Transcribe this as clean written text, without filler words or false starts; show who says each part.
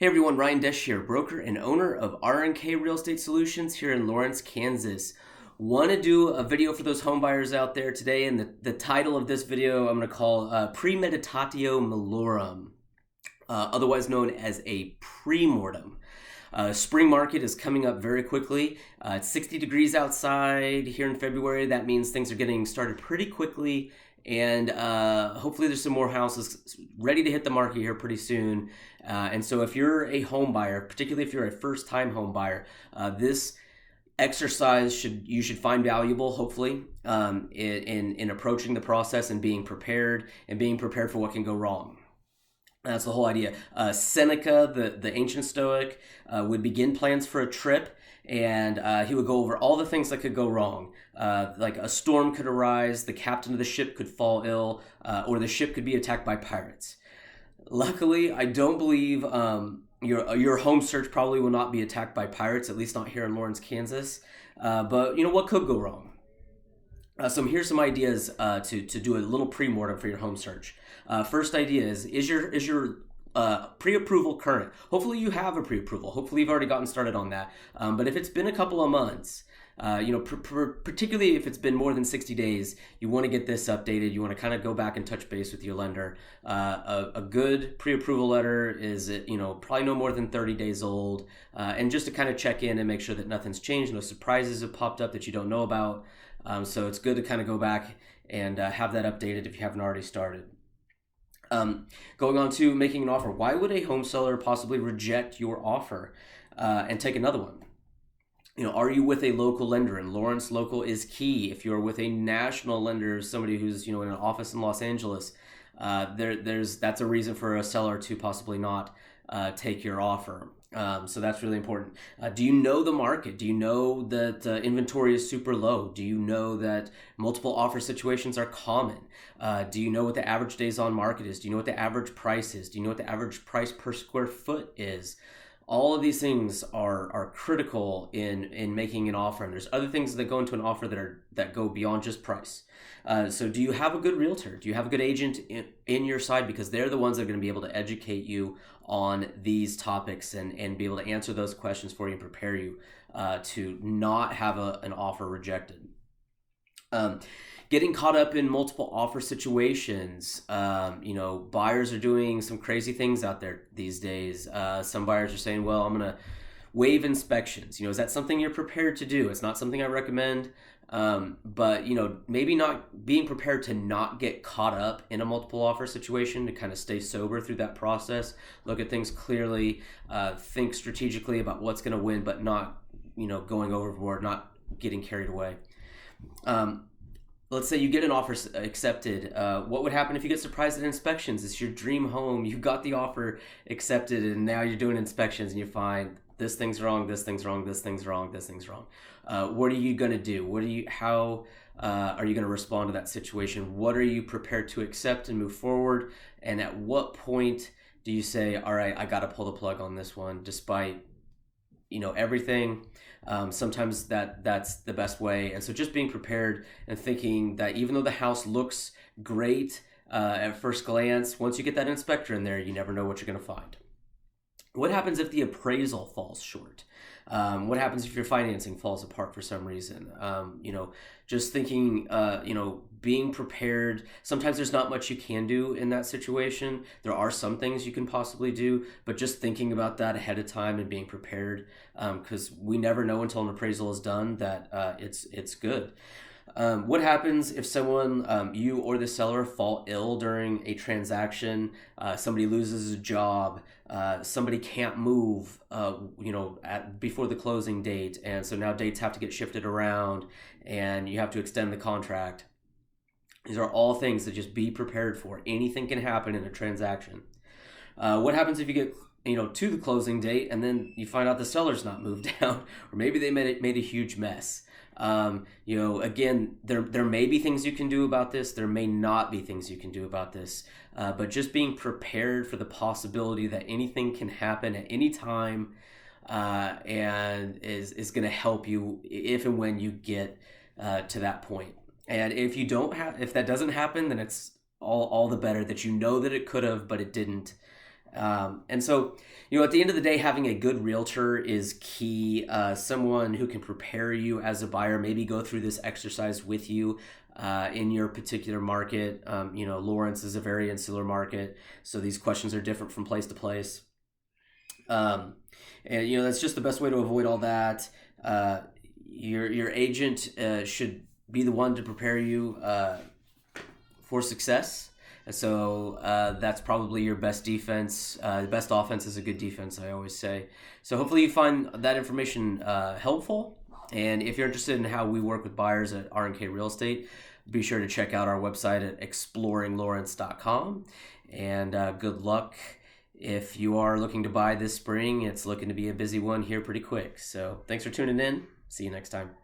Speaker 1: Hey everyone, Ryan Desch here, broker and owner of R&K Real Estate Solutions here in Lawrence, Kansas. Want to do a video for those home buyers out there today, and the title of this video I'm going to call Premeditatio Malorum, otherwise known as a Pre-Mortem. Spring market is coming up very quickly. It's 60 degrees outside here in February. That means things are getting started pretty quickly, and hopefully there's some more houses ready to hit the market here pretty soon. And so if you're a home buyer, particularly if you're a first-time home buyer, this exercise you should find valuable, hopefully, in approaching the process and being prepared for what can go wrong. That's the whole idea. Seneca, the ancient Stoic, would begin plans for a trip, and he would go over all the things that could go wrong. Like a storm could arise, the captain of the ship could fall ill, or the ship could be attacked by pirates. Luckily, I don't believe your home search probably will not be attacked by pirates, at least not here in Lawrence, Kansas. But you know what could go wrong? So here's some ideas to do a little pre-mortem for your home search. First idea is your pre-approval current? Hopefully you have a pre-approval. Hopefully you've already gotten started on that. But if it's been a couple of months, particularly if it's been more than 60 days, you want to get this updated. You want to kind of go back and touch base with your lender. A good pre-approval letter is, probably no more than 30 days old. And just to kind of check in and make sure that nothing's changed, no surprises have popped up that you don't know about. So it's good to kind of go back and have that updated if you haven't already started. Going on to making an offer. Why would a home seller possibly reject your offer and take another one? Are you with a local lender? And Lawrence local is key. If you're with a national lender, somebody who's in an office in Los Angeles, that's a reason for a seller to possibly not take your offer. So that's really important. Do you know the market? Do you know that inventory is super low? Do you know that multiple offer situations are common? Do you know what the average days on market is? Do you know what the average price is? Do you know what the average price per square foot is? All of these things are critical in making an offer, and there's other things that go into an offer that go beyond just price. So do you have a good realtor? Do you have a good agent in your side? Because they're the ones that are going to be able to educate you on these topics and be able to answer those questions for you and prepare you to not have an offer rejected. Getting caught up in multiple offer situations. Buyers are doing some crazy things out there these days. Some buyers are saying, well, I'm going to waive inspections. Is that something you're prepared to do? It's not something I recommend. But maybe not being prepared to not get caught up in a multiple offer situation, to kind of stay sober through that process, look at things clearly, think strategically about what's going to win, but not, going overboard, not getting carried away. Let's say you get an offer accepted. What would happen if you get surprised at inspections? It's your dream home. You got the offer accepted, and now you're doing inspections, and you find this thing's wrong, this thing's wrong, this thing's wrong, this thing's wrong. What are you going to do? How are you going to respond to that situation? What are you prepared to accept and move forward? And at what point do you say, all right, I got to pull the plug on this one, despite everything? Sometimes that's the best way. And so just being prepared and thinking that even though the house looks great at first glance, once you get that inspector in there, you never know what you're going to find. What happens if the appraisal falls short? What happens if your financing falls apart for some reason? Just thinking, being prepared. Sometimes there's not much you can do in that situation. There are some things you can possibly do, but just thinking about that ahead of time and being prepared, because we never know until an appraisal is done that it's good. What happens if someone, you or the seller, fall ill during a transaction? Somebody loses a job, somebody can't move, before the closing date, and so now dates have to get shifted around, and you have to extend the contract. These are all things to just be prepared for. Anything can happen in a transaction. What happens if you get to the closing date and then you find out the seller's not moved out, or maybe they made a huge mess? Again, there may be things you can do about this. There may not be things you can do about this. But just being prepared for the possibility that anything can happen at any time, and is going to help you if and when you get to that point. And if that doesn't happen, then it's all the better that you know that it could have, but it didn't. And so, at the end of the day, having a good realtor is key. Someone who can prepare you as a buyer, maybe go through this exercise with you in your particular market. Lawrence is a very insular market, so these questions are different from place to place. And that's just the best way to avoid all that. Your agent should be the one to prepare you for success. And so that's probably your best defense. The best offense is a good defense, I always say. So hopefully you find that information helpful. And if you're interested in how we work with buyers at R&K Real Estate, be sure to check out our website at exploringlawrence.com. And good luck. If you are looking to buy this spring, it's looking to be a busy one here pretty quick. So thanks for tuning in. See you next time.